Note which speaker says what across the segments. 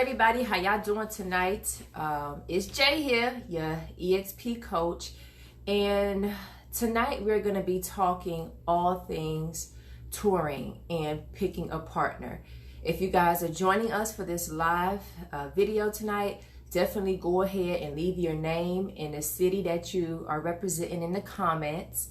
Speaker 1: everybody, how y'all doing tonight? It's Jay here, your EXP coach, and tonight we're going to be talking all things touring and picking a partner. If you guys are joining us for this live video tonight, definitely go ahead and leave your name and the city that you are representing in the comments.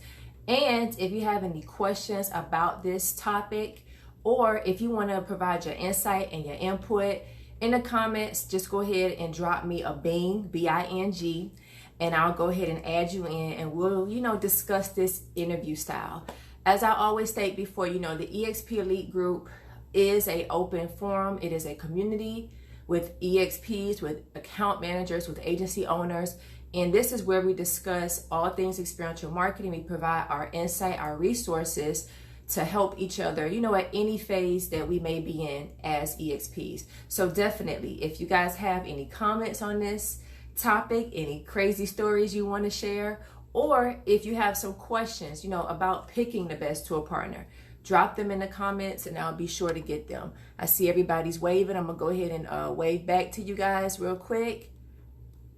Speaker 1: And if you have any questions about this topic, or if you want to provide your insight and your input in the comments, just go ahead and drop me a Bing, B-I-N-G, and I'll go ahead and add you in and we'll, discuss this interview style. As I always state before, the EXP Elite Group is an open forum. It is a community with EXPs, with account managers, with agency owners. And this is where we discuss all things experiential marketing. We provide our insight, our resources to help each other, at any phase that we may be in as EXPs. So definitely, if you guys have any comments on this topic, any crazy stories you want to share, or if you have some questions, about picking the best tour partner, drop them in the comments and I'll be sure to get them. I see everybody's waving. I'm gonna go ahead and wave back to you guys real quick.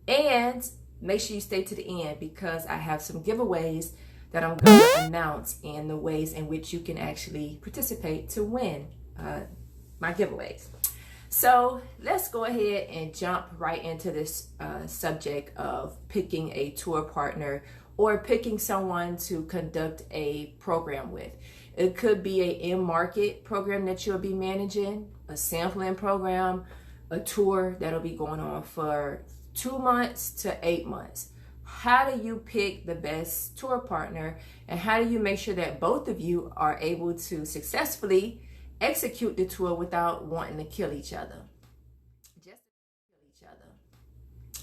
Speaker 1: And make sure you stay to the end because I have some giveaways that I'm going to announce and the ways in which you can actually participate to win my giveaways. So let's go ahead and jump right into this subject of picking a tour partner or picking someone to conduct a program with. It could be an in-market program that you'll be managing, a sampling program, a tour that'll be going on for 2 months to 8 months. How do you pick the best tour partner, and how do you make sure that both of you are able to successfully execute the tour without wanting to kill each other?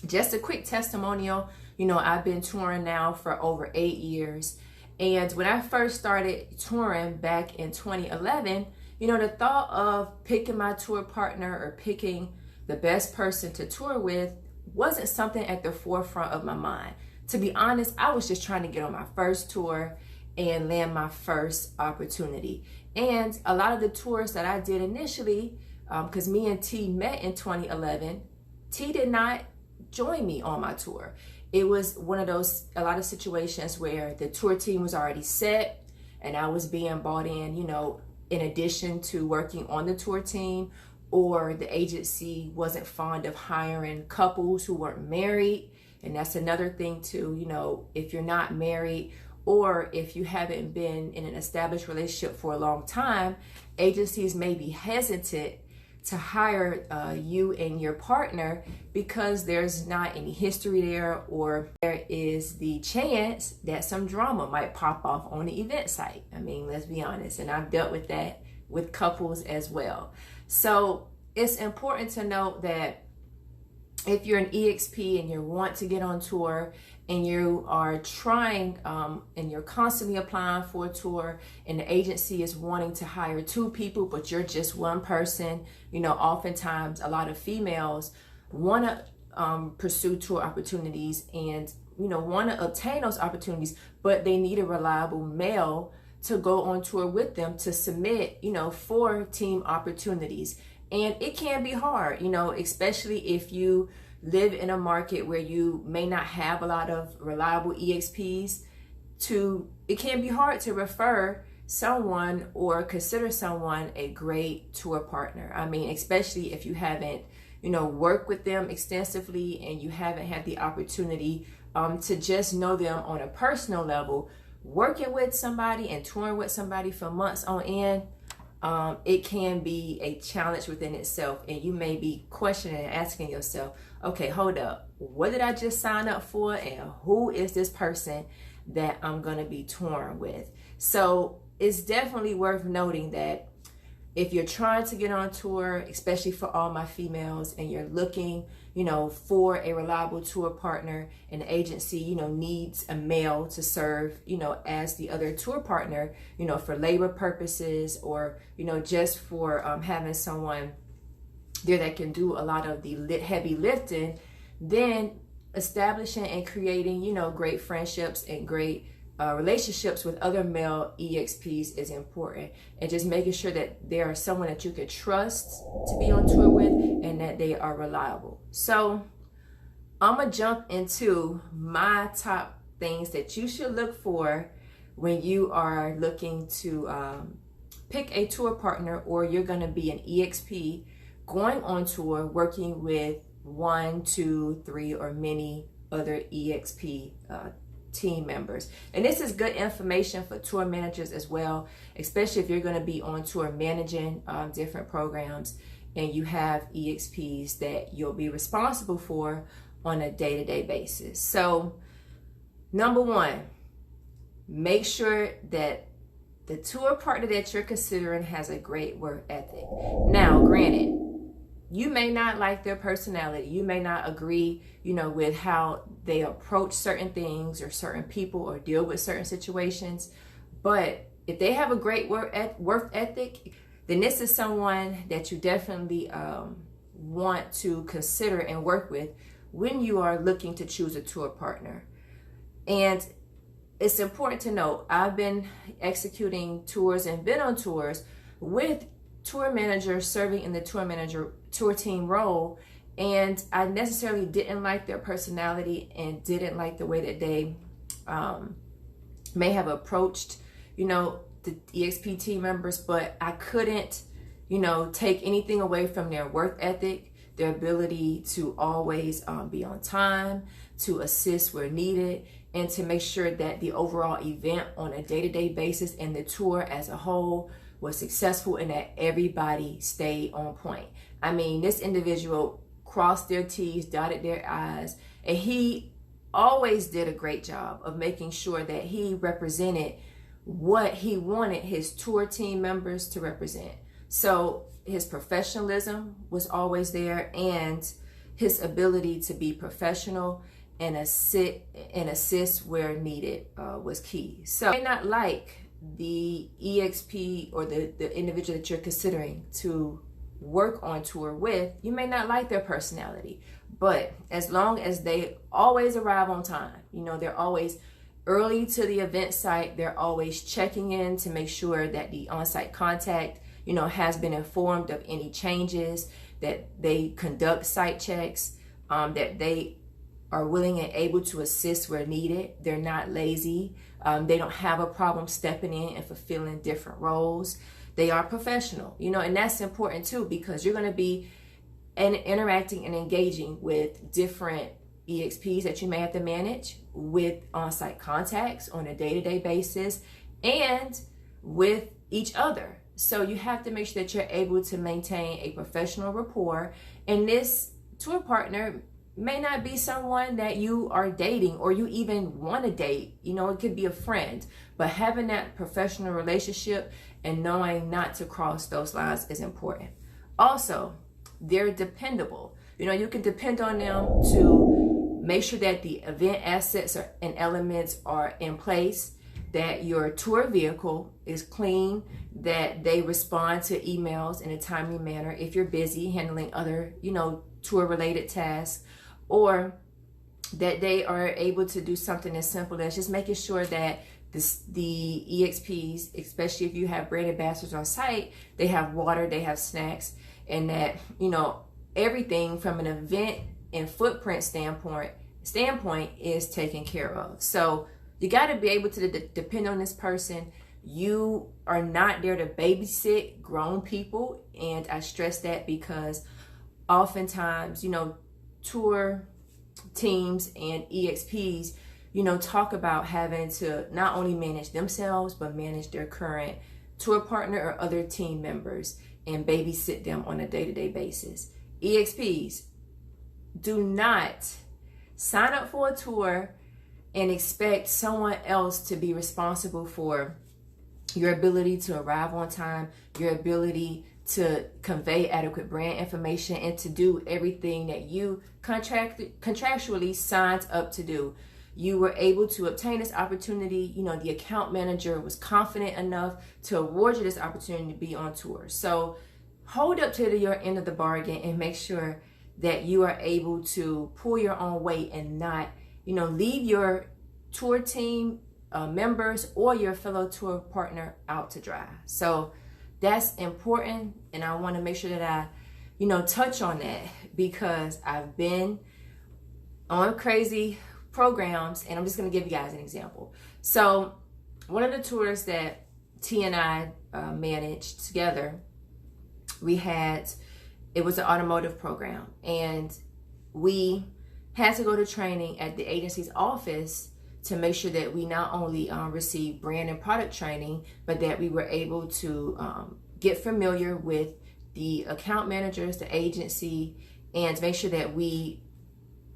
Speaker 1: Just a quick testimonial. I've been touring now for over 8 years. And when I first started touring back in 2011, the thought of picking my tour partner or picking the best person to tour with wasn't something at the forefront of my mind. To be honest, I was just trying to get on my first tour and land my first opportunity. And a lot of the tours that I did initially, because me and T met in 2011, T did not join me on my tour. It was one of a lot of situations where the tour team was already set and I was being brought in addition to working on the tour team, or the agency wasn't fond of hiring couples who weren't married. And that's another thing too, if you're not married or if you haven't been in an established relationship for a long time, agencies may be hesitant to hire you and your partner because there's not any history there, or there is the chance that some drama might pop off on the event site. I mean, let's be honest. And I've dealt with that with couples as well. So it's important to note that if you're an EXP and you want to get on tour and you are trying and you're constantly applying for a tour and the agency is wanting to hire 2 people, but you're just one person, oftentimes a lot of females want to pursue tour opportunities and, want to obtain those opportunities, but they need a reliable male to go on tour with them to submit, for team opportunities. And it can be hard, especially if you live in a market where you may not have a lot of reliable EXPs. It can be hard to refer someone or consider someone a great tour partner. I mean, especially if you haven't, worked with them extensively and you haven't had the opportunity to just know them on a personal level. Working with somebody and touring with somebody for months on end, it can be a challenge within itself, and you may be questioning and asking yourself, okay, hold up, what did I just sign up for, and who is this person that I'm going to be touring with? So it's definitely worth noting that if you're trying to get on tour, especially for all my females, and you're looking, for a reliable tour partner, and the agency, needs a male to serve, as the other tour partner, for labor purposes, or, just for having someone there that can do a lot of the heavy lifting, then establishing and creating, great friendships and great relationships with other male EXPs is important, and just making sure that they are someone that you can trust to be on tour with and that they are reliable. So I'm gonna jump into my top things that you should look for when you are looking to pick a tour partner, or you're gonna be an EXP going on tour working with 1, 2, 3, or many other EXP team members. And this is good information for tour managers as well, especially if you're going to be on tour managing different programs and you have EXPs that you'll be responsible for on a day-to-day basis. So number one, make sure that the tour partner that you're considering has a great work ethic. Now, granted, you may not like their personality. You may not agree, with how they approach certain things or certain people or deal with certain situations. But if they have a great work ethic, then this is someone that you definitely want to consider and work with when you are looking to choose a tour partner. And it's important to note, I've been executing tours and been on tours with tour managers serving in the tour team role, and I necessarily didn't like their personality and didn't like the way that they may have approached, the EXP team members, but I couldn't, take anything away from their work ethic, their ability to always be on time, to assist where needed, and to make sure that the overall event on a day-to-day basis and the tour as a whole was successful and that everybody stayed on point. I mean, this individual crossed their T's, dotted their I's, and he always did a great job of making sure that he represented what he wanted his tour team members to represent. So his professionalism was always there, and his ability to be professional and assist where needed was key. So you may not like the EXP or the individual that you're considering to work on tour with. You may not like their personality, but as long as they always arrive on time, they're always early to the event site, they're always checking in to make sure that the on-site contact, has been informed of any changes, that they conduct site checks, that they are willing and able to assist where needed. They're not lazy. They don't have a problem stepping in and fulfilling different roles. They are professional, and that's important too, because you're going to be interacting and engaging with different EXPs that you may have to manage, with on-site contacts on a day-to-day basis, and with each other. So you have to make sure that you're able to maintain a professional rapport, and this tour partner may not be someone that you are dating or you even want to date. It could be a friend, but having that professional relationship and knowing not to cross those lines is important. Also, they're dependable. You can depend on them to make sure that the event assets and elements are in place, that your tour vehicle is clean, that they respond to emails in a timely manner if you're busy handling other, tour related tasks, or that they are able to do something as simple as just making sure that the EXPs, especially if you have brand ambassadors on site, they have water, they have snacks, and that, everything from an event and footprint standpoint is taken care of. So you got to be able to depend on this person. You are not there to babysit grown people, and I stress that because oftentimes, tour teams and EXPs, talk about having to not only manage themselves, but manage their current tour partner or other team members and babysit them on a day-to-day basis. EXPs, do not sign up for a tour and expect someone else to be responsible for your ability to arrive on time, your ability to convey adequate brand information, and to do everything that you contractually signed up to do. You were able to obtain this opportunity. The account manager was confident enough to award you this opportunity to be on tour. So hold up to your end of the bargain and make sure that you are able to pull your own weight and not, leave your tour team members or your fellow tour partner out to dry. So that's important, and I want to make sure that I, touch on that, because I've been on crazy programs, and I'm just going to give you guys an example. So one of the tours that T and I managed together, it was an automotive program, and we had to go to training at the agency's office to make sure that we not only received brand and product training, but that we were able to get familiar with the account managers, the agency, and to make sure that we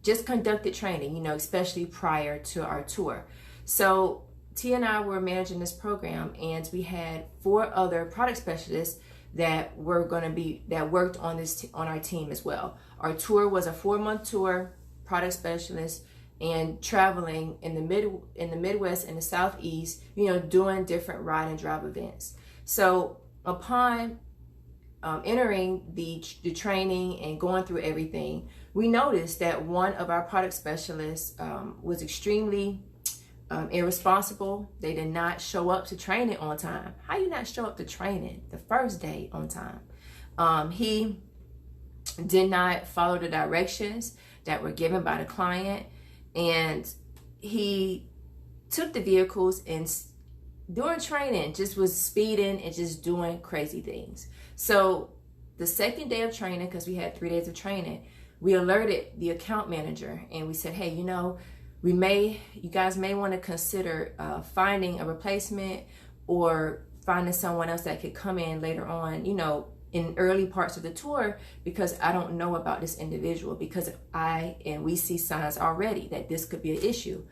Speaker 1: just conducted training, especially prior to our tour. So T and I were managing this program, and we had 4 other product specialists that worked on our team as well. Our tour was a 4-month tour, product specialists, and traveling in the Midwest and the Southeast, doing different ride and drive events. So upon entering the training and going through everything, we noticed that one of our product specialists was extremely irresponsible. They did not show up to training on time. How you not show up to training the first day on time? He did not follow the directions that were given by the client, and he took the vehicles and during training just was speeding and just doing crazy things. So the second day of training, because we had 3 days of training, we alerted the account manager, and we said, hey, you guys may want to consider finding a replacement or finding someone else that could come in later on, in early parts of the tour, because I don't know about this individual, because we see signs already that this could be an issue.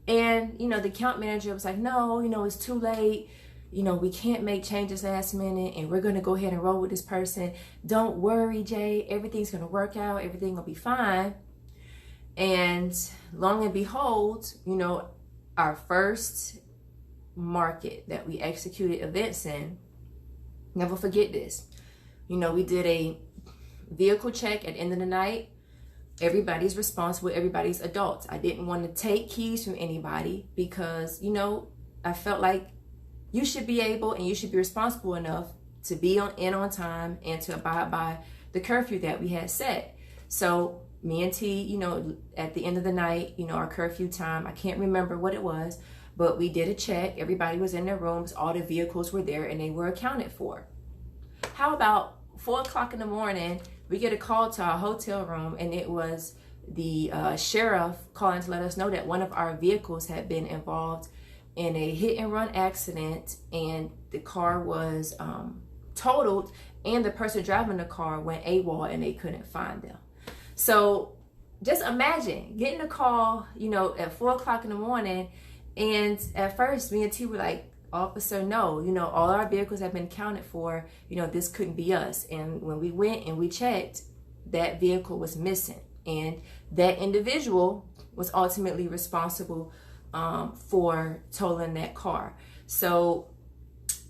Speaker 1: And, the account manager was like, no, it's too late. We can't make changes last minute, and we're going to go ahead and roll with this person. Don't worry, Jay, everything's going to work out. Everything will be fine. And long and behold, our first market that we executed events in, never forget this. We did a vehicle check at the end of the night. Everybody's responsible. Everybody's adults. I didn't want to take keys from anybody because, I felt like you should be able and you should be responsible enough to be on time and to abide by the curfew that we had set. So me and T, at the end of the night, our curfew time, I can't remember what it was, but we did a check. Everybody was in their rooms. All the vehicles were there and they were accounted for. How about 4 o'clock in the morning, we get a call to our hotel room, and it was the sheriff calling to let us know that one of our vehicles had been involved in a hit and run accident, and the car was totaled, and the person driving the car went AWOL and they couldn't find them. So just imagine getting a call, at 4 o'clock in the morning, and at first me and T were like, officer, no, all our vehicles have been accounted for, this couldn't be us. And when we went and we checked, that vehicle was missing, and that individual was ultimately responsible for totaling that car. So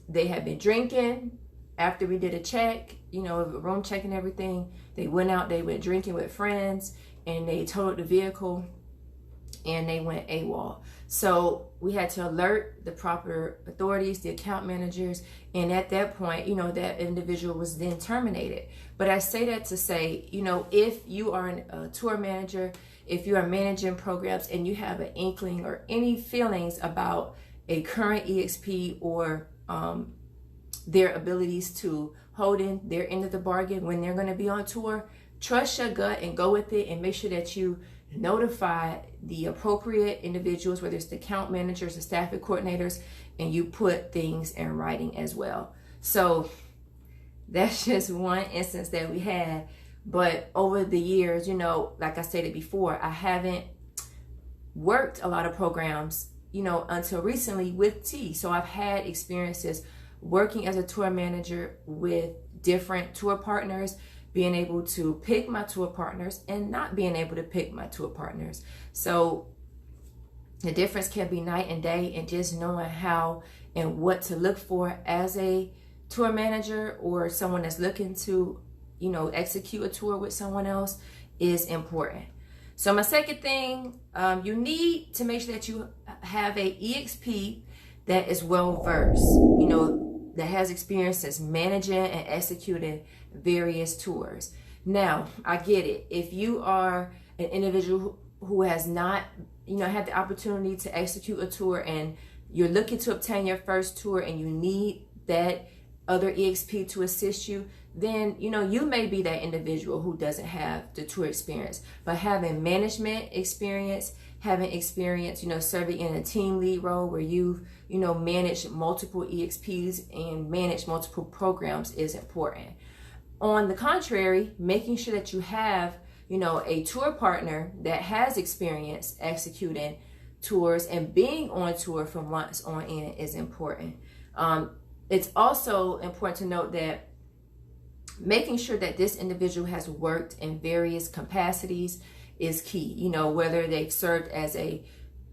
Speaker 1: they had been drinking. After we did a check, room check and everything, they went out, they went drinking with friends, and they totaled the vehicle, and they went AWOL. So we had to alert the proper authorities, the account managers, and at that point, that individual was then terminated. But I say that to say, if you are a tour manager, if you are managing programs and you have an inkling or any feelings about a current EXP or their abilities to hold in their end of the bargain when they're going to be on tour, trust your gut and go with it, and make sure that you notify the appropriate individuals, whether it's the account managers, the staffing coordinators, and you put things in writing as well. So that's just one instance that we had. But over the years, like I stated before, I haven't worked a lot of programs, until recently with T. So I've had experiences working as a tour manager with different tour partners, being able to pick my tour partners and not being able to pick my tour partners. So the difference can be night and day, and just knowing how and what to look for as a tour manager or someone that's looking to, execute a tour with someone else is important. So my second thing, you need to make sure that you have a EXP that is well versed, that has experience as managing and executing various tours. Now, I get it. If you are an individual who has not, had the opportunity to execute a tour and you're looking to obtain your first tour and you need that other EXP to assist you, then, you may be that individual who doesn't have the tour experience. But having management experience, having experience, serving in a team lead role where you've, managed multiple EXPs and managed multiple programs is important. On the contrary, making sure that you have, a tour partner that has experience executing tours and being on tour for months on end is important. It's also important to note that making sure that this individual has worked in various capacities is key. Whether they've served as a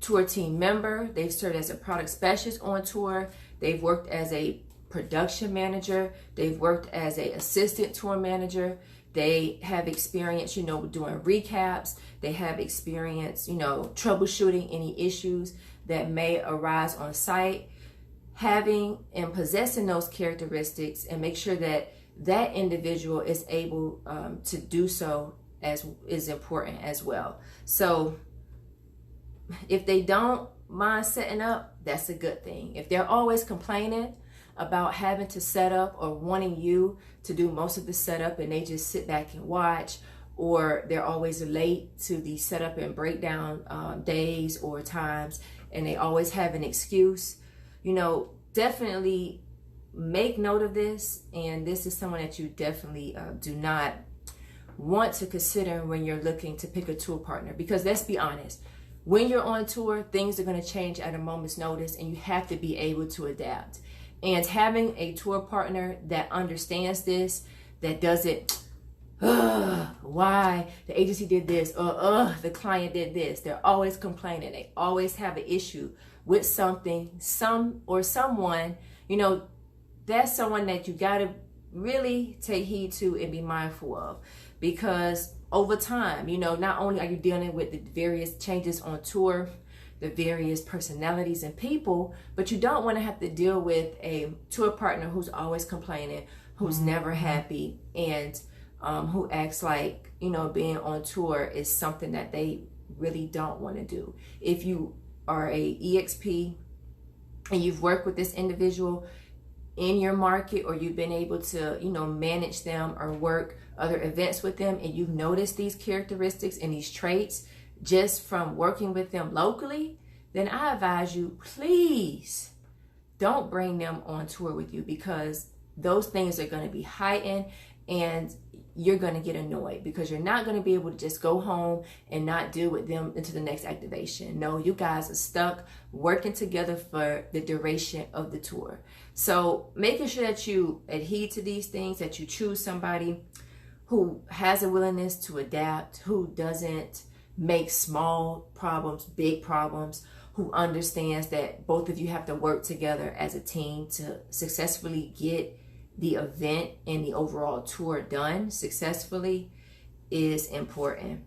Speaker 1: tour team member, they've served as a product specialist on tour, they've worked as a production manager, they've worked as an assistant tour manager, they have experience, doing recaps, they have experience, troubleshooting any issues that may arise on site. Having and possessing those characteristics and make sure that that individual is able to do so as is important as well. So if they don't mind setting up, that's a good thing. If they're always complaining about having to set up or wanting you to do most of the setup and they just sit back and watch, or they're always late to the setup and breakdown days or times, and they always have an excuse, definitely make note of this. And this is someone that you definitely do not want to consider when you're looking to pick a tour partner, because let's be honest, when you're on tour, things are going to change at a moment's notice and you have to be able to adapt. And having a tour partner that understands this, that doesn't, why the agency did this, or the client did this. They're always complaining. They always have an issue with something, someone, that's someone that you got to really take heed to and be mindful of. Because over time, not only are you dealing with the various changes on tour, the various personalities and people, but you don't want to have to deal with a tour partner who's always complaining, who's never happy, and who acts like, being on tour is something that they really don't want to do. If you are a EXP and you've worked with this individual in your market, or you've been able to, manage them or work other events with them, and you've noticed these characteristics and these traits just from working with them locally, then I advise you, please don't bring them on tour with you, because those things are going to be heightened and you're going to get annoyed, because you're not going to be able to just go home and not deal with them into the next activation. No, you guys are stuck working together for the duration of the tour. So making sure that you adhere to these things, that you choose somebody who has a willingness to adapt, who doesn't make small problems big problems, who understands that both of you have to work together as a team to successfully get the event and the overall tour done successfully, is important.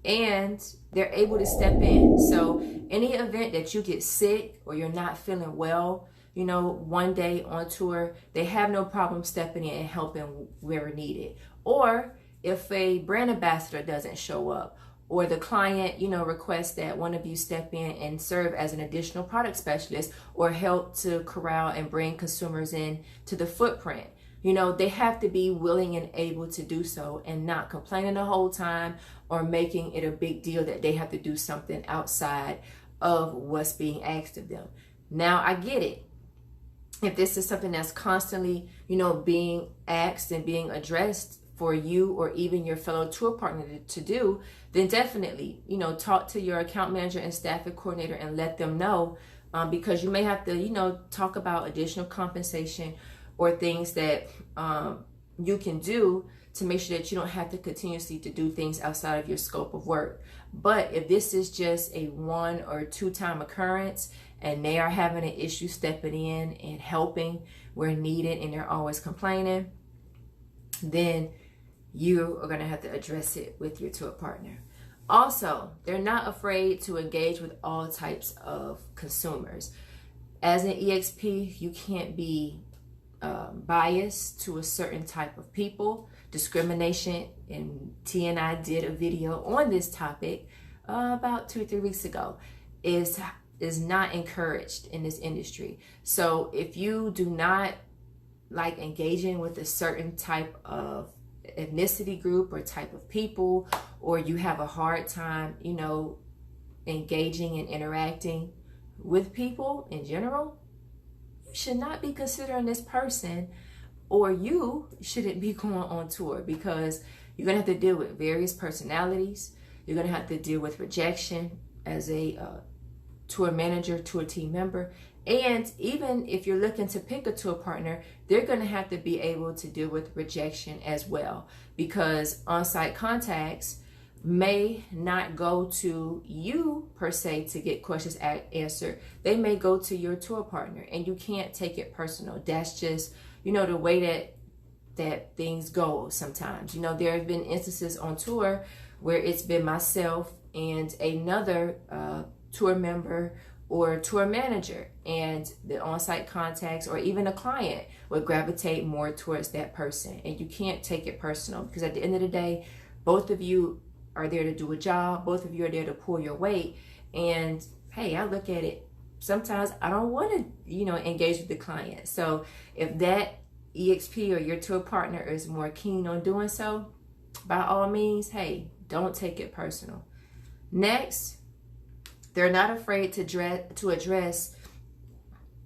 Speaker 1: And they're able to step in. So any event that you get sick or you're not feeling well, one day on tour, they have no problem stepping in and helping where needed. Or if a brand ambassador doesn't show up, or the client, requests that one of you step in and serve as an additional product specialist, or help to corral and bring consumers in to the footprint. They have to be willing and able to do so, and not complaining the whole time or making it a big deal that they have to do something outside of what's being asked of them. Now, I get it. If this is something that's constantly, being asked and being addressed for you or even your fellow tour partner to do, then definitely, talk to your account manager and staffing coordinator and let them know, because you may have to, talk about additional compensation or things that you can do to make sure that you don't have to continuously to do things outside of your scope of work. But if this is just a 1 or 2 time occurrence and they are having an issue stepping in and helping where needed and they're always complaining, then you are going to have to address it with your tour partner. Also, they're not afraid to engage with all types of consumers. As an EXP, you can't be biased to a certain type of people. Discrimination, and T and I did a video on this topic about 2 or 3 weeks ago, is not encouraged in this industry. So if you do not like engaging with a certain type of ethnicity group or type of people, or you have a hard time, engaging and interacting with people in general, you should not be considering this person, or you shouldn't be going on tour, because you're going to have to deal with various personalities. You're going to have to deal with rejection as a tour manager, tour team member. And even if you're looking to pick a tour partner, they're going to have to be able to deal with rejection as well, because on-site contacts may not go to you per se to get questions answered. They may go to your tour partner, and you can't take it personal. That's just, the way that things go sometimes. There have been instances on tour where it's been myself and another tour member or tour manager, and the on-site contacts or even a client would gravitate more towards that person. And you can't take it personal, because at the end of the day, both of you are there to do a job. Both of you are there to pull your weight. And hey, I look at it, sometimes I don't want to, engage with the client. So if that EXP or your tour partner is more keen on doing so, by all means, hey, don't take it personal. Next, they're not afraid to address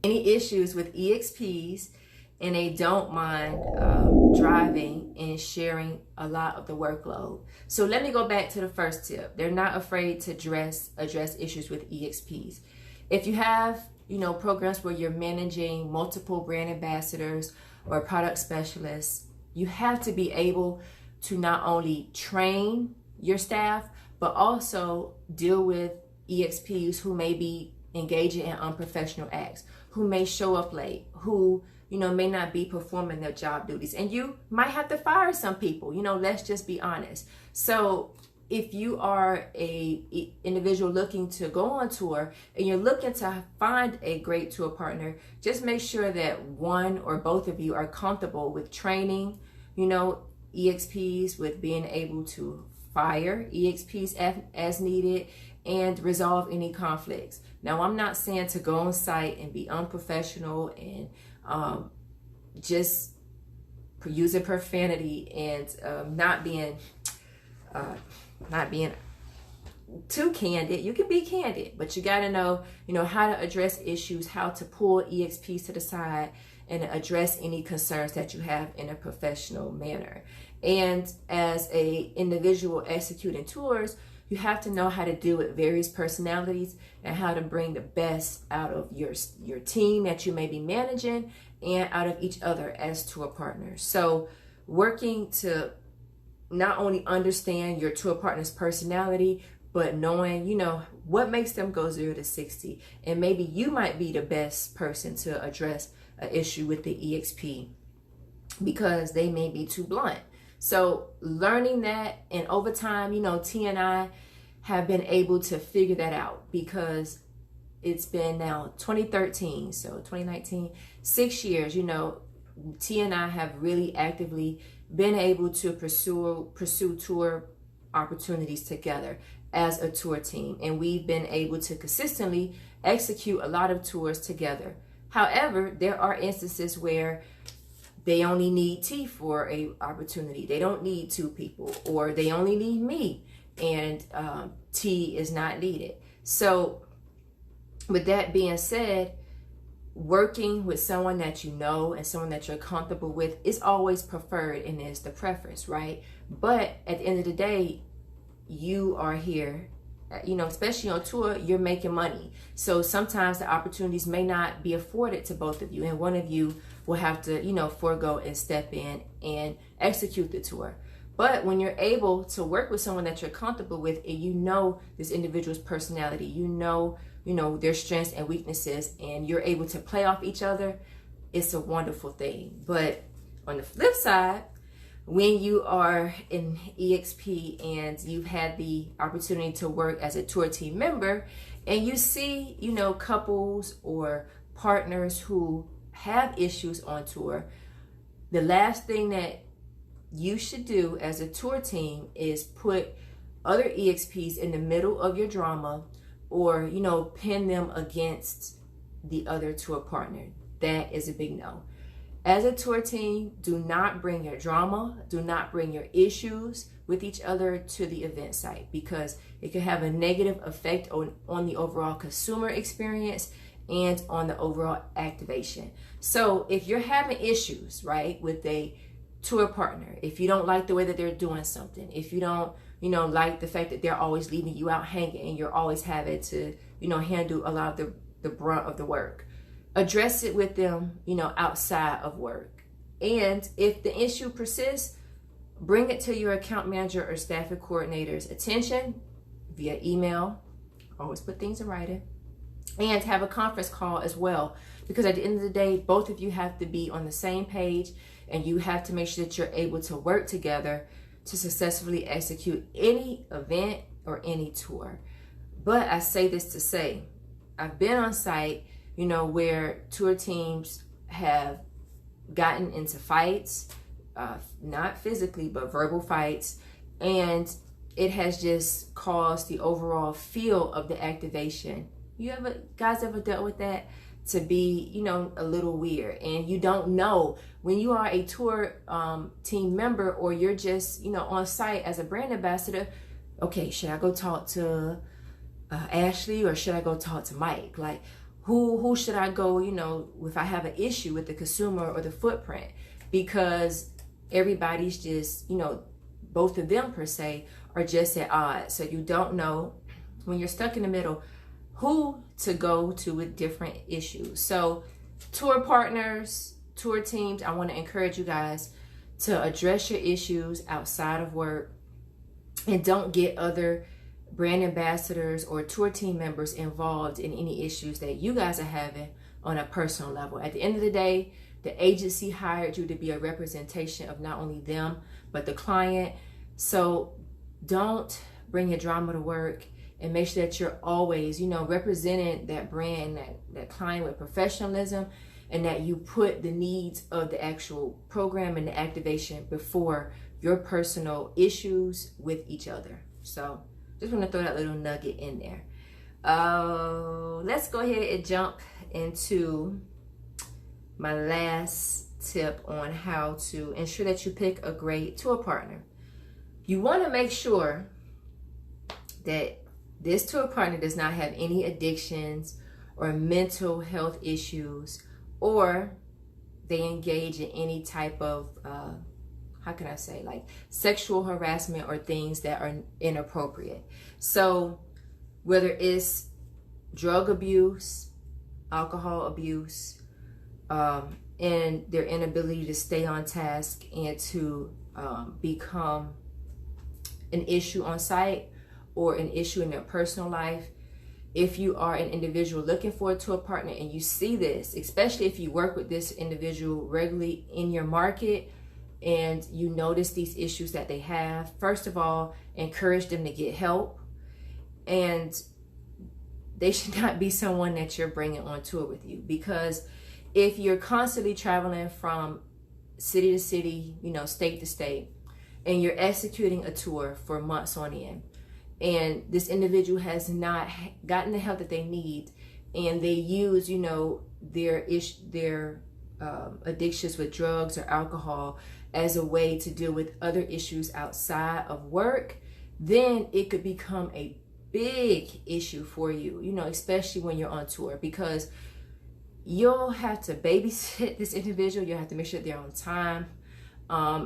Speaker 1: any issues with EXPs, and they don't mind driving and sharing a lot of the workload. So let me go back to the first tip. They're not afraid to address issues with EXPs. If you have, programs where you're managing multiple brand ambassadors or product specialists, you have to be able to not only train your staff, but also deal with EXPs who may be engaging in unprofessional acts, who may show up late, who may not be performing their job duties. And you might have to fire some people, let's just be honest. So if you are a individual looking to go on tour and you're looking to find a great tour partner, just make sure that one or both of you are comfortable with training, EXPs, with being able to fire EXPs as needed, and resolve any conflicts. Now, I'm not saying to go on site and be unprofessional and just using profanity and not being too candid. You can be candid, but you got to know, how to address issues, how to pull EXPs to the side and address any concerns that you have in a professional manner. And as a individual executing tours, you have to know how to deal with various personalities and how to bring the best out of your team that you may be managing and out of each other as tour partners. So working to not only understand your tour partner's personality, but knowing, what makes them go 0 to 60. And maybe you might be the best person to address an issue with the EXP because they may be too blunt. So learning that, and over time, T and I have been able to figure that out, because it's been now 2013, so 2019, 6 years, T and I have really actively been able to pursue tour opportunities together as a tour team. And we've been able to consistently execute a lot of tours together. However, there are instances where they only need T for a opportunity. They don't need 2 people, or they only need me, and T is not needed. So with that being said, working with someone that you know and someone that you're comfortable with is always preferred and is the preference, right? But at the end of the day, you are here, especially on tour, you're making money. So sometimes the opportunities may not be afforded to both of you, and one of you will have to, forego and step in and execute the tour. But when you're able to work with someone that you're comfortable with, and this individual's personality, their strengths and weaknesses, and you're able to play off each other, it's a wonderful thing. But on the flip side, when you are in EXP and you've had the opportunity to work as a tour team member, and you see, couples or partners who have issues on tour, the last thing that you should do as a tour team is put other EXPs in the middle of your drama, or pin them against the other tour partner. That is a big no. As a tour team, do not bring your drama, do not bring your issues with each other to the event site, because it can have a negative effect on the overall consumer experience and on the overall activation. So if you're having issues, right, with a tour partner, if you don't like the way that they're doing something, if you don't, like the fact that they're always leaving you out hanging and you're always having to, handle a lot of the brunt of the work, address it with them, outside of work. And if the issue persists, bring it to your account manager or staffing coordinator's attention via email. Always put things in writing. And have a conference call as well, because at the end of the day, both of you have to be on the same page, and you have to make sure that you're able to work together to successfully execute any event or any tour. But I say this to say, I've been on site, where tour teams have gotten into fights, not physically, but verbal fights, and it has just caused the overall feel of the activation. Guys ever dealt with that? To be, a little weird, and you don't know when you are a tour team member, or you're just, on site as a brand ambassador. Okay, should I go talk to Ashley, or should I go talk to Mike? Like, who should I go, if I have an issue with the consumer or the footprint? Because everybody's just, both of them per se are just at odds. So you don't know, when you're stuck in the middle, who to go to with different issues. So tour partners, tour teams, I want to encourage you guys to address your issues outside of work, and don't get other brand ambassadors or tour team members involved in any issues that you guys are having on a personal level. At the end of the day, the agency hired you to be a representation of not only them, but the client. So don't bring your drama to work, and make sure that you're always, representing that brand, that client with professionalism, and that you put the needs of the actual program and the activation before your personal issues with each other. So just want to throw that little nugget in there. Let's go ahead and jump into my last tip on how to ensure that you pick a great tour partner. You want to make sure that this tour partner does not have any addictions or mental health issues, or they engage in any type of, like sexual harassment or things that are inappropriate. So whether it's drug abuse, alcohol abuse, and their inability to stay on task and to become an issue on site, or an issue in their personal life. If you are an individual looking for a tour partner and you see this, especially if you work with this individual regularly in your market, and you notice these issues that they have, first of all, encourage them to get help. And they should not be someone that you're bringing on tour with you, because if you're constantly traveling from city to city, state to state, and you're executing a tour for months on end, and this individual has not gotten the help that they need, and they use, their addictions with drugs or alcohol as a way to deal with other issues outside of work, then it could become a big issue for you, especially when you're on tour, because you'll have to babysit this individual. You'll have to make sure they're on time.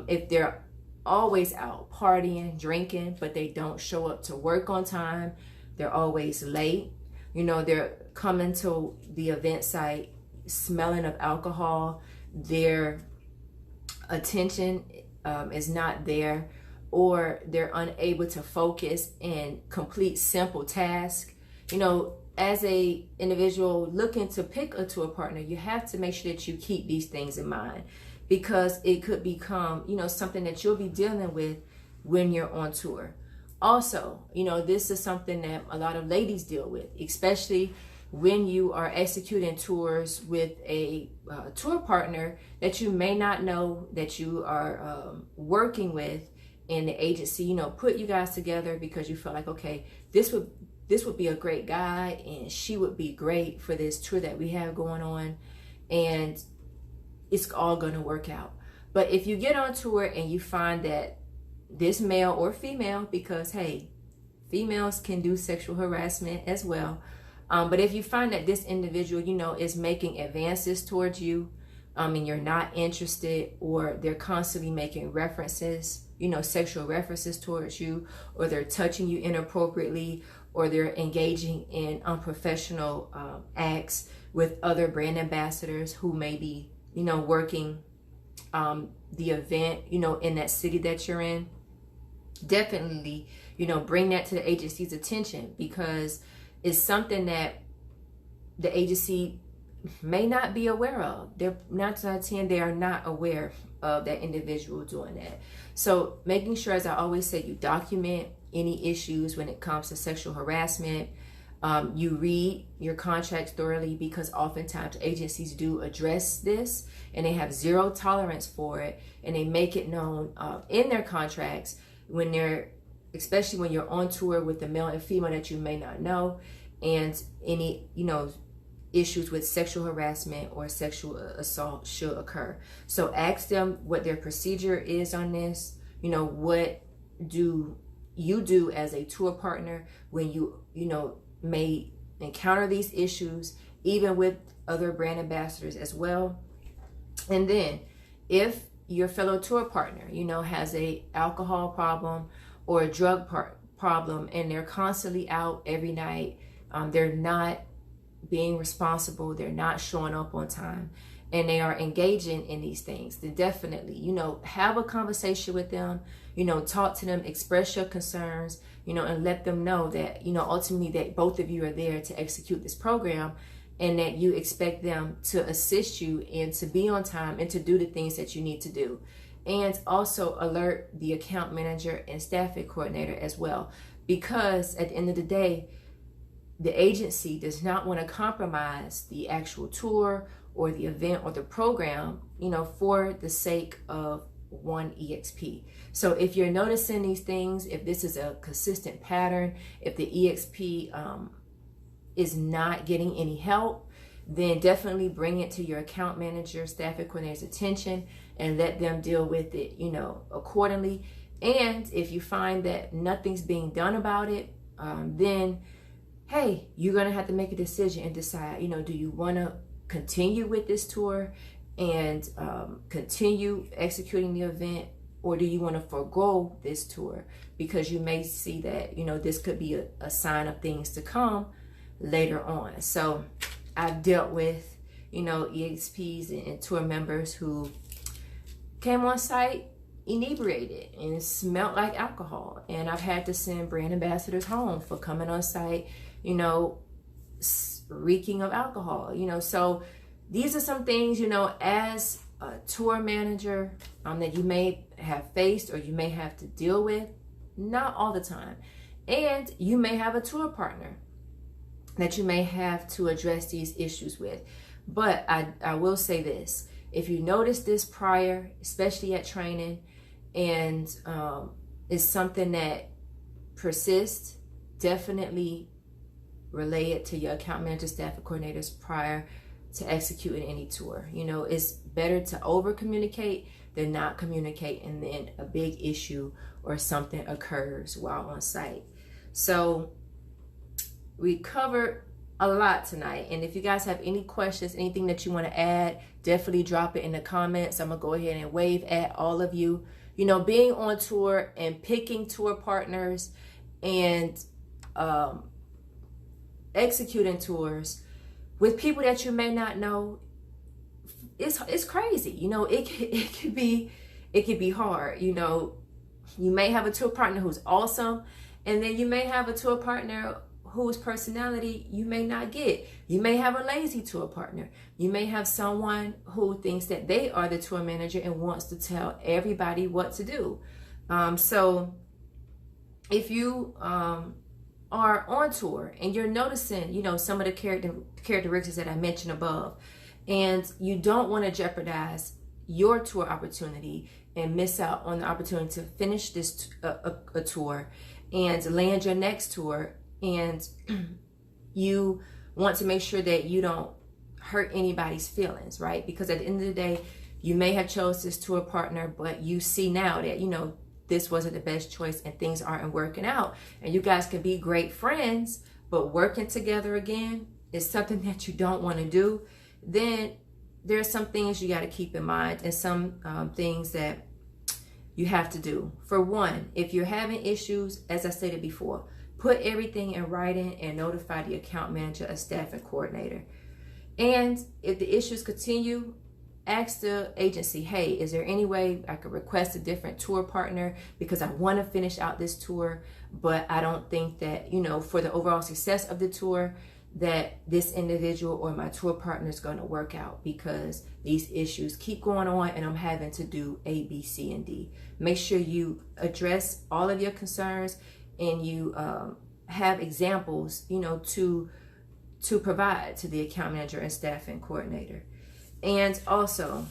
Speaker 1: If they're always out partying, drinking, but they don't show up to work on time, they're always late, they're coming to the event site smelling of alcohol, their attention is not there, or they're unable to focus and complete simple tasks. As a individual looking to pick a tour partner, you have to make sure that you keep these things in mind. because it could become, something that you'll be dealing with when you're on tour. Also, this is something that a lot of ladies deal with, especially when you are executing tours with a tour partner that you may not know that you are working with, and the agency, put you guys together because you feel like, okay, this would be a great guy and she would be great for this tour that we have going on, and it's all going to work out. But if you get on tour and you find that this male or female, because hey, females can do sexual harassment as well, but if you find that this individual, is making advances towards you, and you're not interested, or they're constantly making references, sexual references towards you, or they're touching you inappropriately, or they're engaging in unprofessional acts with other brand ambassadors who may be, working the event, in that city that you're in, definitely, bring that to the agency's attention, because it's something that the agency may not be aware of. They're 9 out of 10, they are not aware of that individual doing that. So making sure, as I always say, you document any issues when it comes to sexual harassment. You read your contracts thoroughly, because oftentimes agencies do address this and they have zero tolerance for it, and they make it known in their contracts when especially when you're on tour with the male and female that you may not know, and any issues with sexual harassment or sexual assault should occur. So ask them what their procedure is on this. What do you do as a tour partner when you may encounter these issues, even with other brand ambassadors as well. And then if your fellow tour partner, has a alcohol problem or a drug problem, and they're constantly out every night, they're not being responsible, they're not showing up on time, and they are engaging in these things, then definitely, have a conversation with them, talk to them, express your concerns, and let them know that, ultimately that both of you are there to execute this program, and that you expect them to assist you and to be on time and to do the things that you need to do. And also alert the account manager and staffing coordinator as well, because at the end of the day, the agency does not want to compromise the actual tour or the event or the program, for the sake of one EXP. So if you're noticing these things, if this is a consistent pattern, if the EXP is not getting any help, then definitely bring it to your account manager, staffing coordinator's attention, and let them deal with it, accordingly. And if you find that nothing's being done about it, then hey, you're gonna have to make a decision and decide, do you want to continue with this tour and continue executing the event, or do you want to forego this tour because you may see that, this could be a sign of things to come later on. So I've dealt with, EXPs and tour members who came on site inebriated and it smelled like alcohol, and I've had to send brand ambassadors home for coming on site, reeking of alcohol, so these are some things, as a tour manager, that you may have faced or you may have to deal with, not all the time. And you may have a tour partner that you may have to address these issues with. But I will say this, if you notice this prior, especially at training, and it's something that persists, definitely relay it to your account manager, staff, and coordinators prior to executing any tour. It's better to over communicate than not communicate, and then a big issue or something occurs while on site. So we covered a lot tonight, and if you guys have any questions, anything that you want to add, definitely drop it in the comments. I'm gonna go ahead and wave at all of you. Being on tour and picking tour partners and executing tours with people that you may not know, it's crazy. It could be hard. You may have a tour partner who's awesome, and then you may have a tour partner whose personality you may not get. You may have a lazy tour partner. You may have someone who thinks that they are the tour manager and wants to tell everybody what to do. So if you are on tour and you're noticing, you know, some of the characteristics that I mentioned above, and you don't want to jeopardize your tour opportunity and miss out on the opportunity to finish this a tour and land your next tour, and you want to make sure that you don't hurt anybody's feelings, right? Because at the end of the day, you may have chose this tour partner, but you see now that, you know, this wasn't the best choice and things aren't working out. And you guys can be great friends, but working together again is something that you don't want to do. Then there's some things you got to keep in mind, and some things that you have to do. For one, if you're having issues, as I stated before, put everything in writing and notify the account manager or staffing coordinator. And if the issues continue, ask the agency, hey, is there any way I could request a different tour partner, because I want to finish out this tour, but I don't think that, you know, for the overall success of the tour, that this individual or my tour partner is going to work out, because these issues keep going on and I'm having to do A, B, C, and D. Make sure you address all of your concerns, and you have examples, you know, to provide to the account manager and staffing coordinator. And also,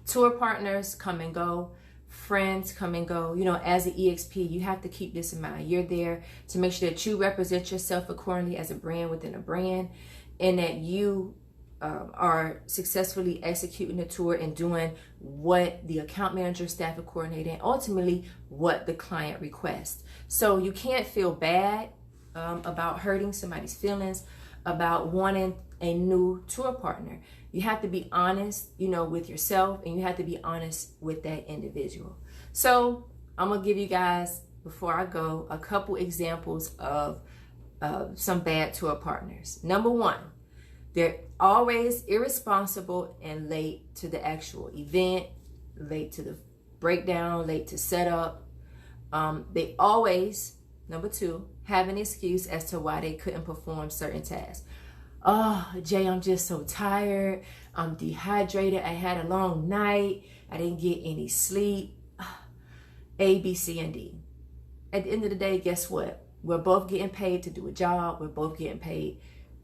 Speaker 1: tour partners come and go, friends come and go. You know, as an EXP, you have to keep this in mind. You're there to make sure that you represent yourself accordingly as a brand within a brand, and that you are successfully executing the tour and doing what the account manager, staffing coordinator, and ultimately what the client requests. So you can't feel bad about hurting somebody's feelings, about wanting a new tour partner. You have to be honest, you know, with yourself, and you have to be honest with that individual. So I'm gonna give you guys, before I go, a couple examples of some bad tour partners. Number one, they're always irresponsible and late to the actual event, late to the breakdown, late to setup. They always, number two, have an excuse as to why they couldn't perform certain tasks. Oh, Jay, I'm just so tired. I'm dehydrated. I had a long night. I didn't get any sleep. A, B, C, and D. At the end of the day, guess what? We're both getting paid to do a job. We're both getting paid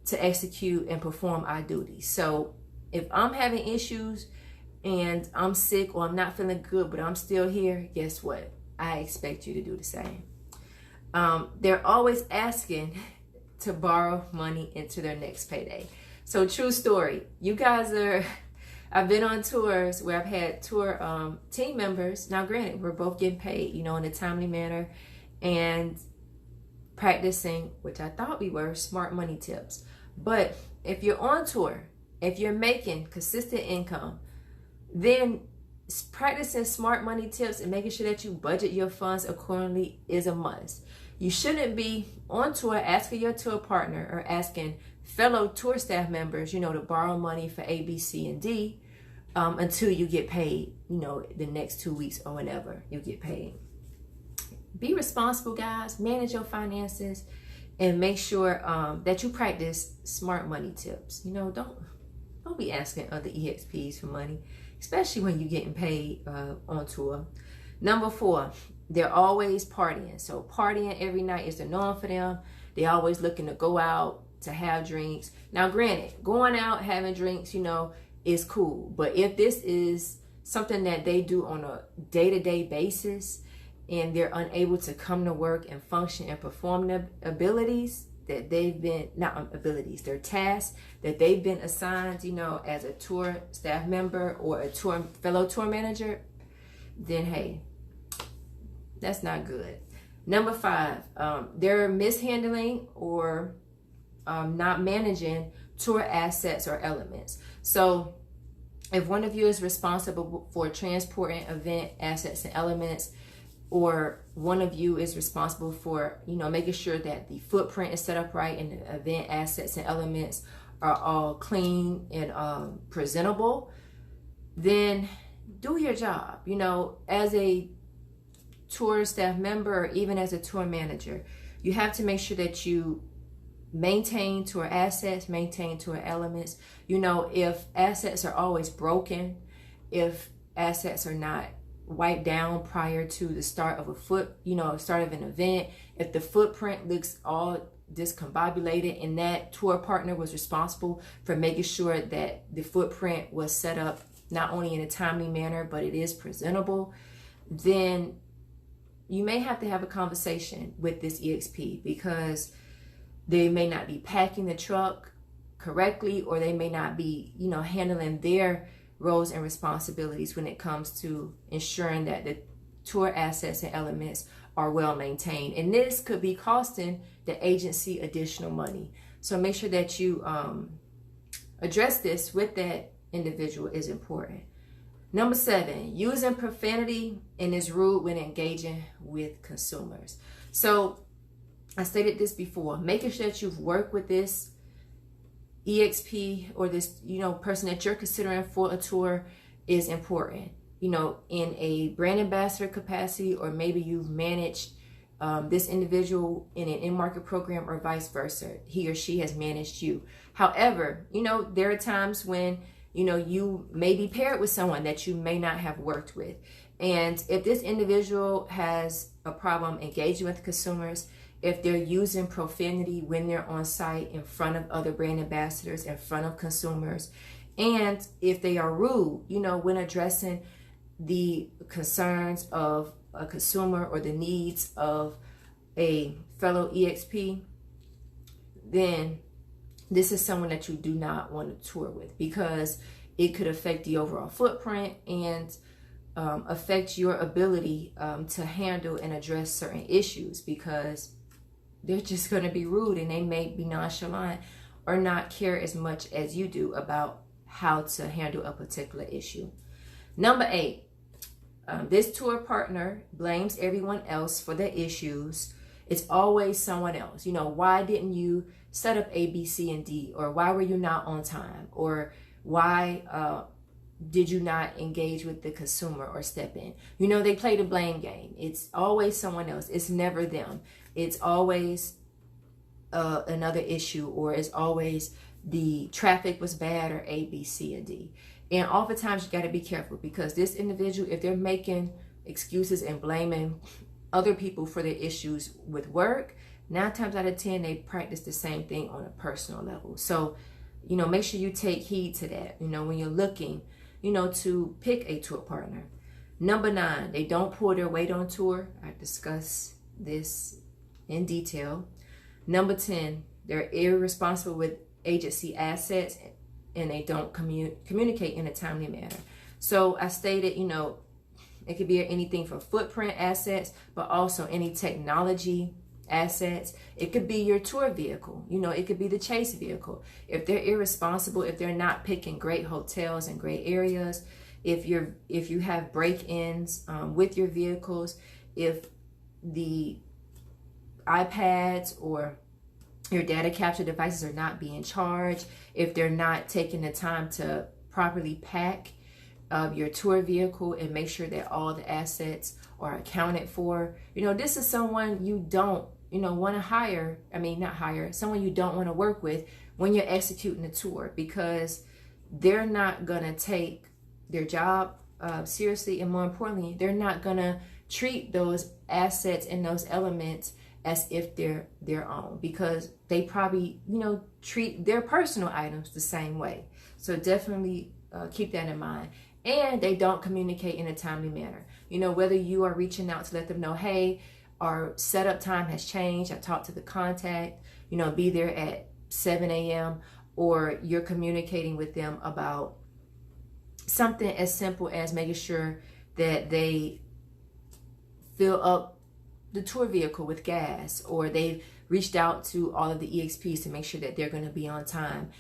Speaker 1: to execute and perform our duties. So if I'm having issues and I'm sick or I'm not feeling good, but I'm still here, guess what? I expect you to do the same. They're always asking to borrow money into their next payday. So true story. You guys are, I've been on tours where I've had tour team members. Now granted, we're both getting paid, you know, in a timely manner and practicing, which I thought we were, smart money tips. But if you're on tour, if you're making consistent income, then practicing smart money tips and making sure that you budget your funds accordingly is a must. You shouldn't be on tour asking your tour partner or asking fellow tour staff members, you know, to borrow money for A, B, C, and D until you get paid, you know, the next 2 weeks or whenever you get paid. Be responsible, guys. Manage your finances and make sure that you practice smart money tips. You know, don't be asking other EXPs for money, especially when you're getting paid on tour. Number four, they're always partying. So partying every night is the norm for them. They're always looking to go out, to have drinks. Now, granted, going out, having drinks, you know, is cool. But if this is something that they do on a day-to-day basis and they're unable to come to work and function and perform their abilities that they've been, not abilities, their tasks that they've been assigned, you know, as a tour staff member or a fellow tour manager, then hey, that's not good. Number five, they're mishandling or not managing tour assets or elements. So if one of you is responsible for transporting event assets and elements, or one of you is responsible for, you know, making sure that the footprint is set up right and the event assets and elements are all clean and presentable, then do your job. You know, as a tour staff member or even as a tour manager, you have to make sure that you maintain tour assets, maintain tour elements. You know, if assets are always broken, if assets are not wiped down prior to the start of start of an event, if the footprint looks all discombobulated, and that tour partner was responsible for making sure that the footprint was set up not only in a timely manner, but it is presentable, then you may have to have a conversation with this EXP, because they may not be packing the truck correctly, or they may not be, handling their roles and responsibilities when it comes to ensuring that the tour assets and elements are well maintained. And this could be costing the agency additional money. So make sure that you address this with that individual is important. Number 7, using profanity and is rude when engaging with consumers. So I stated this before, making sure that you've worked with this EXP or this, person that you're considering for a tour is important. In a brand ambassador capacity, or maybe you've managed this individual in an in-market program, or vice versa. He or she has managed you. However, there are times when, you may be paired with someone that you may not have worked with. And if this individual has a problem engaging with consumers, if they're using profanity when they're on site in front of other brand ambassadors, in front of consumers, and if they are rude, when addressing the concerns of a consumer or the needs of a fellow EXP, then this is someone that you do not want to tour with, because it could affect the overall footprint and affect your ability to handle and address certain issues, because they're just going to be rude, and they may be nonchalant or not care as much as you do about how to handle a particular issue. Number 8, this tour partner blames everyone else for their issues. It's always someone else. Why didn't you set up A, B, C, and D? Or why were you not on time? Or why did you not engage with the consumer or step in? They play the blame game. It's always someone else. It's never them. It's always another issue, or it's always the traffic was bad, or A, B, C, and D. And oftentimes you got to be careful, because this individual, if they're making excuses and blaming other people for their issues with work, 9 times out of 10, they practice the same thing on a personal level. So, make sure you take heed to that, when you're looking, to pick a tour partner. Number 9, they don't pull their weight on tour. I discussed this in detail. Number 10, they're irresponsible with agency assets, and they don't communicate in a timely manner. So I stated, it could be anything from footprint assets, but also any technology assets. It could be your tour vehicle. It could be the chase vehicle. If they're irresponsible, if they're not picking great hotels and great areas, if you have break-ins with your vehicles, if the iPads or your data capture devices are not being charged, if they're not taking the time to properly pack your tour vehicle and make sure that all the assets are accounted for, this is someone you don't, want to hire. Someone you don't want to work with when you're executing a tour, because they're not going to take their job seriously, and more importantly, they're not going to treat those assets and those elements as if they're their own, because they probably, treat their personal items the same way. So definitely keep that in mind. And they don't communicate in a timely manner. Whether you are reaching out to let them know, hey, our setup time has changed, I talked to the contact, be there at 7 a.m., or you're communicating with them about something as simple as making sure that they fill up the tour vehicle with gas, or they've reached out to all of the EXPs to make sure that they're going to be on time,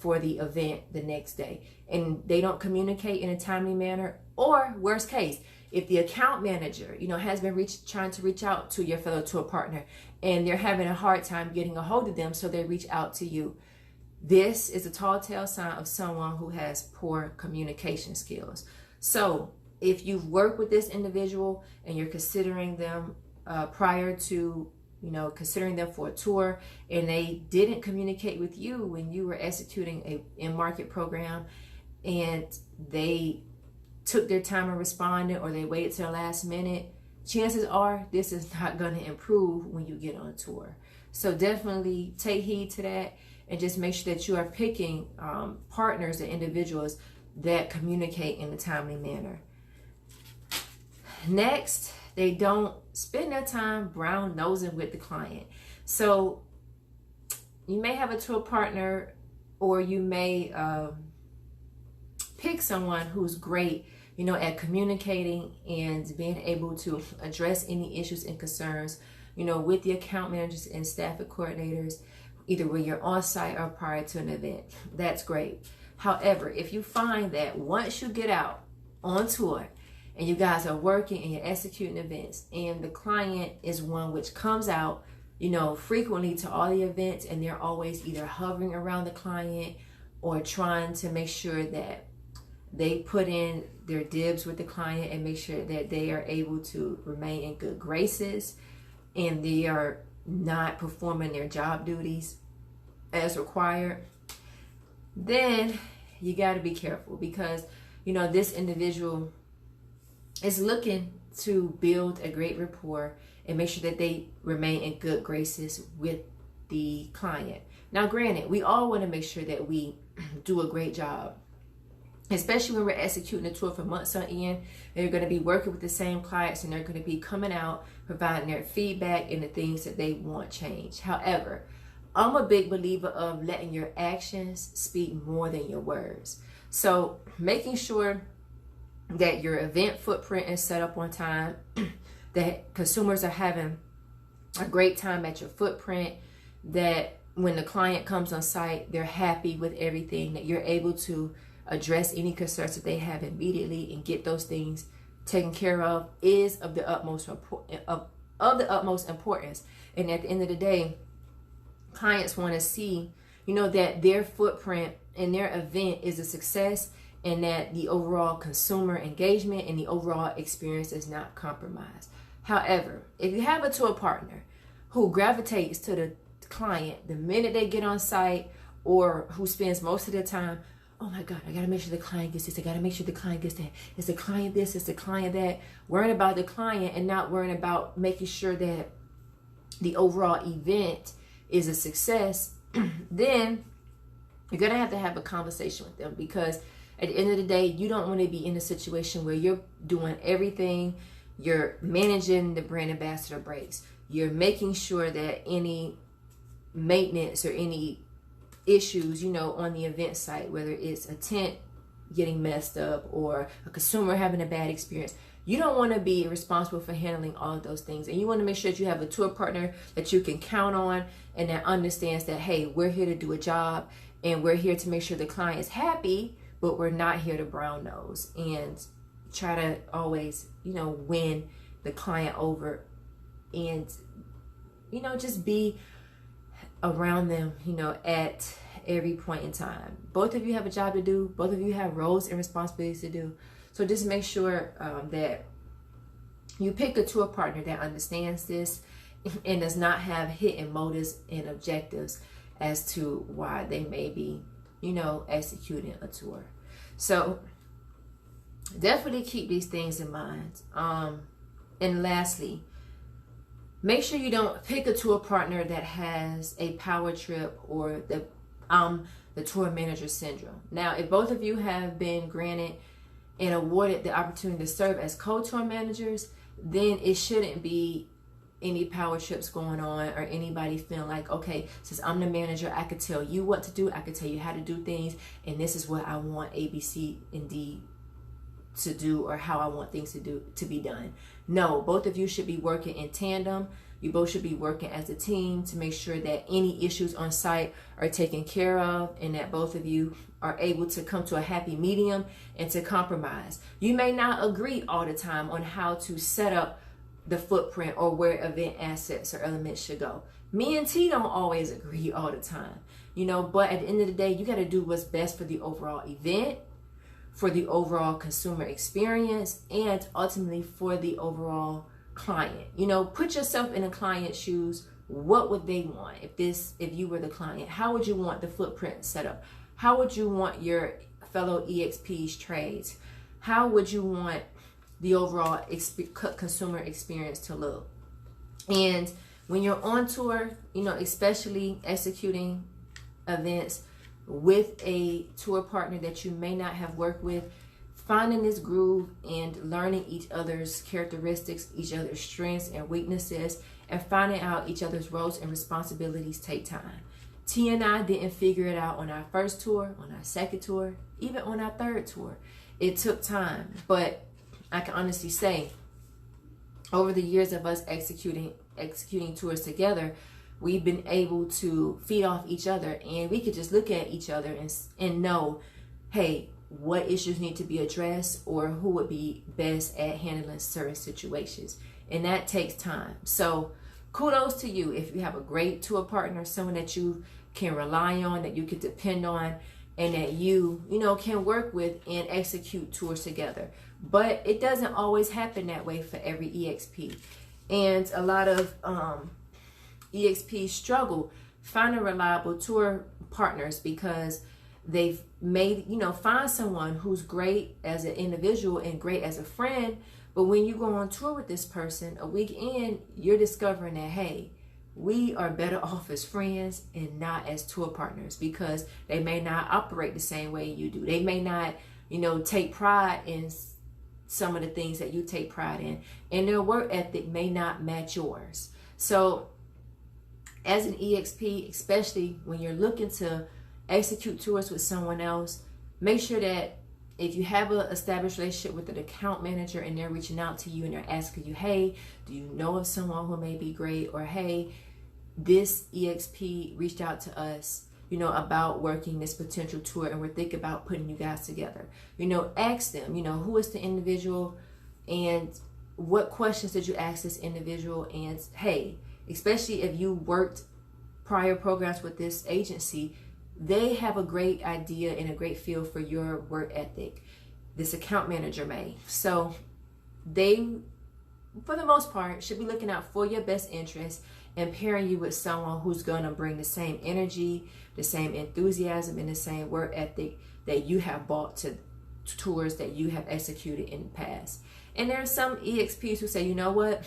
Speaker 1: for the event the next day, and they don't communicate in a timely manner. Or worst case, if the account manager, has been trying to reach out to your fellow tour partner and they're having a hard time getting a hold of them, so they reach out to you. This is a tall tale sign of someone who has poor communication skills. So if you've worked with this individual and you're considering them prior to, considering them for a tour, and they didn't communicate with you when you were executing a in-market program, and they took their time in responding, or they waited till the last minute, chances are this is not going to improve when you get on a tour. So definitely take heed to that, and just make sure that you are picking partners and individuals that communicate in a timely manner. Next, they don't spend their time brown nosing with the client. So you may have a tour partner, or you may pick someone who's great, at communicating and being able to address any issues and concerns, with the account managers and staffing coordinators, either when you're on site or prior to an event. That's great. However, if you find that once you get out on tour and you guys are working and you're executing events, and the client is one which comes out, frequently to all the events, and they're always either hovering around the client or trying to make sure that they put in their dibs with the client and make sure that they are able to remain in good graces, and they are not performing their job duties as required, then you got to be careful, because this individual is looking to build a great rapport and make sure that they remain in good graces with the client. Now, granted, we all want to make sure that we do a great job, especially when we're executing a tour for months on end. They're going to be working with the same clients, and they're going to be coming out, providing their feedback and the things that they want changed. However, I'm a big believer of letting your actions speak more than your words. So making sure that your event footprint is set up on time, that consumers are having a great time at your footprint, that when the client comes on site, they're happy with everything, that you're able to address any concerns that they have immediately and get those things taken care of, is of the utmost importance. And at the end of the day, clients want to see, that their footprint and their event is a success, and that the overall consumer engagement and the overall experience is not compromised. However, if you have a tour partner who gravitates to the client the minute they get on site, or who spends most of their time, oh my God, I gotta make sure the client gets this, I gotta make sure the client gets that, is the client this, is the client that, worrying about the client and not worrying about making sure that the overall event is a success, then you're gonna have to have a conversation with them, because at the end of the day, you don't want to be in a situation where you're doing everything. You're managing the brand ambassador breaks. You're making sure that any maintenance or any issues, on the event site, whether it's a tent getting messed up or a consumer having a bad experience, you don't want to be responsible for handling all of those things. And you want to make sure that you have a tour partner that you can count on, and that understands that, hey, we're here to do a job, and we're here to make sure the client is happy, but we're not here to brown nose and try to always, win the client over, and, just be around them, at every point in time. Both of you have a job to do. Both of you have roles and responsibilities to do. So just make sure that you pick a tour partner that understands this and does not have hidden motives and objectives as to why they may be, executing a tour. So definitely keep these things in mind. And lastly, make sure you don't pick a tour partner that has a power trip or the tour manager syndrome. Now, if both of you have been granted and awarded the opportunity to serve as co-tour managers, then it shouldn't be any power trips going on, or anybody feeling like, okay, since I'm the manager, I could tell you what to do, I could tell you how to do things, and this is what I want A, B, C, and D to do, or how I want things to be done. No, both of you should be working in tandem. You both should be working as a team to make sure that any issues on site are taken care of, and that both of you are able to come to a happy medium and to compromise. You may not agree all the time on how to set up the footprint or where event assets or elements should go. Me and T don't always agree all the time, but at the end of the day, you got to do what's best for the overall event, for the overall consumer experience, and ultimately for the overall client. Put yourself in a client's shoes what would they want if you were the client? How would you want the footprint set up? How would you want your fellow EXP's trades? How would you want the overall consumer experience to look? And when you're on tour, especially executing events with a tour partner that you may not have worked with, finding this groove and learning each other's characteristics, each other's strengths and weaknesses, and finding out each other's roles and responsibilities take time. T and I didn't figure it out on our first tour, on our second tour, even on our third tour. It took time, but I can honestly say, over the years of us executing tours together, we've been able to feed off each other, and we could just look at each other and know, hey, what issues need to be addressed, or who would be best at handling certain situations. And that takes time. So kudos to you if you have a great tour partner, someone that you can rely on, that you can depend on, and that you can work with and execute tours together. But it doesn't always happen that way for every EXP. And a lot of EXPs struggle finding reliable tour partners because they've made, find someone who's great as an individual and great as a friend. But when you go on tour with this person, a week in, you're discovering that, hey, we are better off as friends and not as tour partners, because they may not operate the same way you do. They may not, take pride in some of the things that you take pride in, and their work ethic may not match yours. So as an EXP, especially when you're looking to execute tours with someone else, make sure that if you have an established relationship with an account manager and they're reaching out to you and they're asking you, hey, do you know of someone who may be great? Or, hey, this EXP reached out to us, about working this potential tour, and we're thinking about putting you guys together. Ask them, who is the individual and what questions did you ask this individual? And hey, especially if you worked prior programs with this agency, they have a great idea and a great feel for your work ethic. This account manager may. So they, for the most part, should be looking out for your best interest and pairing you with someone who's going to bring the same energy, the same enthusiasm, and the same work ethic that you have brought to tours that you have executed in the past. And there are some EXPs who say, you know what,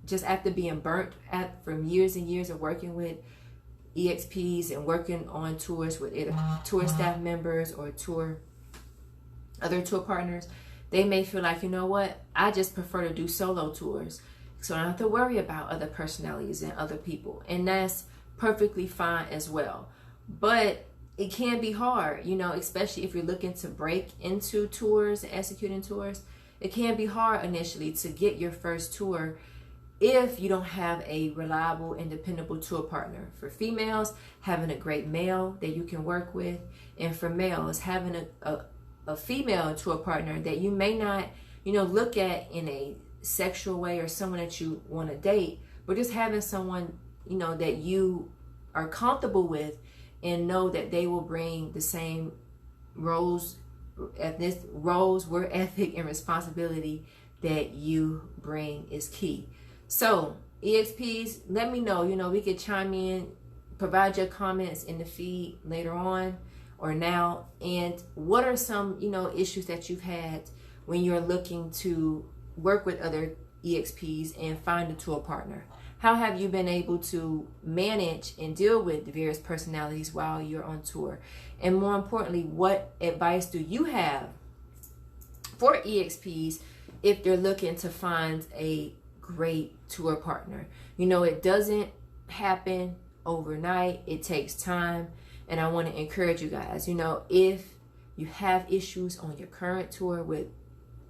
Speaker 1: just after being burnt from years and years of working with EXPs and working on tours with either tour staff members or other tour partners, they may feel like, you know what, I just prefer to do solo tours, so I don't have to worry about other personalities and other people. And that's perfectly fine as well. But it can be hard, especially if you're looking to break into tours and executing tours. It can be hard initially to get your first tour if you don't have a reliable and dependable tour partner. For females, having a great male that you can work with, and for males, having a female tour partner that you may not, look at in a sexual way or someone that you want to date, but just having someone, that you are comfortable with and know that they will bring the same roles, work ethic, and responsibility that you bring is key. So EXPs, let me know, we could chime in, provide your comments in the feed later on or now. And what are some, issues that you've had when you're looking to work with other EXPs and find a tour partner? How have you been able to manage and deal with the various personalities while you're on tour? And more importantly, what advice do you have for EXPs if they're looking to find a great tour partner? It doesn't happen overnight. It takes time. And I want to encourage you guys, if you have issues on your current tour with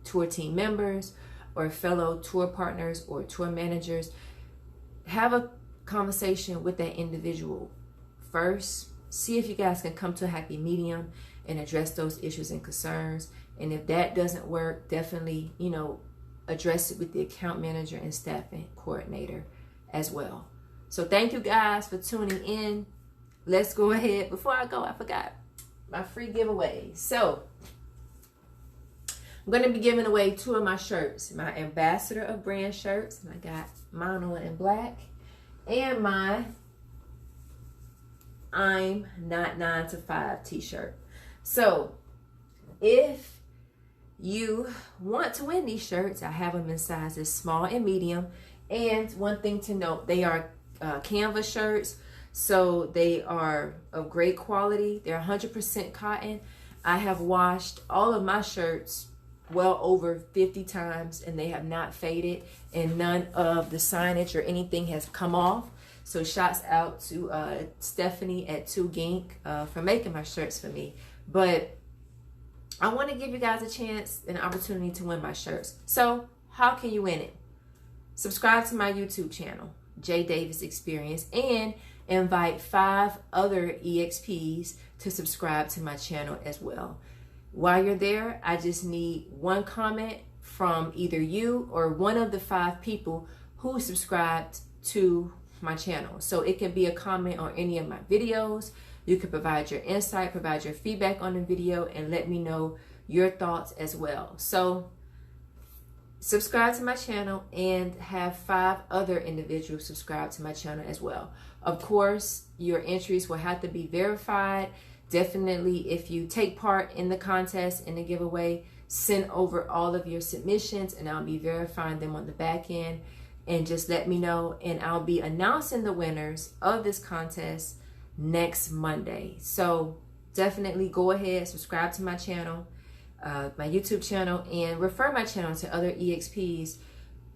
Speaker 1: tour team members or fellow tour partners or tour managers, have a conversation with that individual first. See if you guys can come to a happy medium and address those issues and concerns. And if that doesn't work, definitely, address it with the account manager and staffing coordinator as well. So thank you guys for tuning in. Let's go ahead. Before I go, I forgot my free giveaway. So I'm going to be giving away 2 of my shirts, my Ambassador of Brand shirts. And I got mine on in black. and my I'm Not 9 to 5 t-shirt. So if you want to win these shirts, I have them in sizes small and medium. And one thing to note, they are canvas shirts, so they are of great quality. They're 100% cotton. I have washed all of my shirts well over 50 times and they have not faded, and none of the signage or anything has come off. So shouts out to Stephanie at 2 Gink for making my shirts for me. But I want to give you guys a chance, an opportunity to win my shirts. So how can you win it? Subscribe to my YouTube channel, Jae Davis Experience, and invite 5 other EXPs to subscribe to my channel as well. While you're there, I just need one comment from either you or one of the 5 people who subscribed to my channel. So it can be a comment on any of my videos. You can provide your insight, provide your feedback on the video, and let me know your thoughts as well. So subscribe to my channel and have 5 other individuals subscribe to my channel as well. Of course, your entries will have to be verified. Definitely, if you take part in the contest, in the giveaway, send over all of your submissions and I'll be verifying them on the back end. And just let me know, and I'll be announcing the winners of this contest next Monday. So definitely go ahead, subscribe to my channel, my YouTube channel, and refer my channel to other EXPs,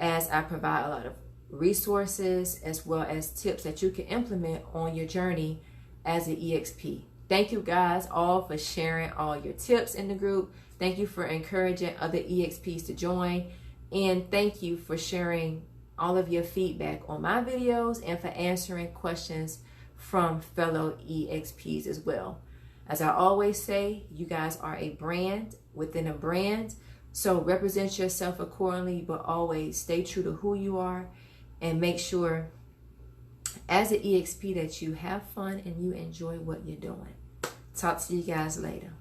Speaker 1: as I provide a lot of resources as well as tips that you can implement on your journey as an EXP. Thank you guys all for sharing all your tips in the group. Thank you for encouraging other EXPs to join, and thank you for sharing all of your feedback on my videos and for answering questions from fellow EXPs as well. As I always say, you guys are a brand within a brand, so represent yourself accordingly, but always stay true to who you are and make sure as an EXP that you have fun and you enjoy what you're doing. Talk to you guys later.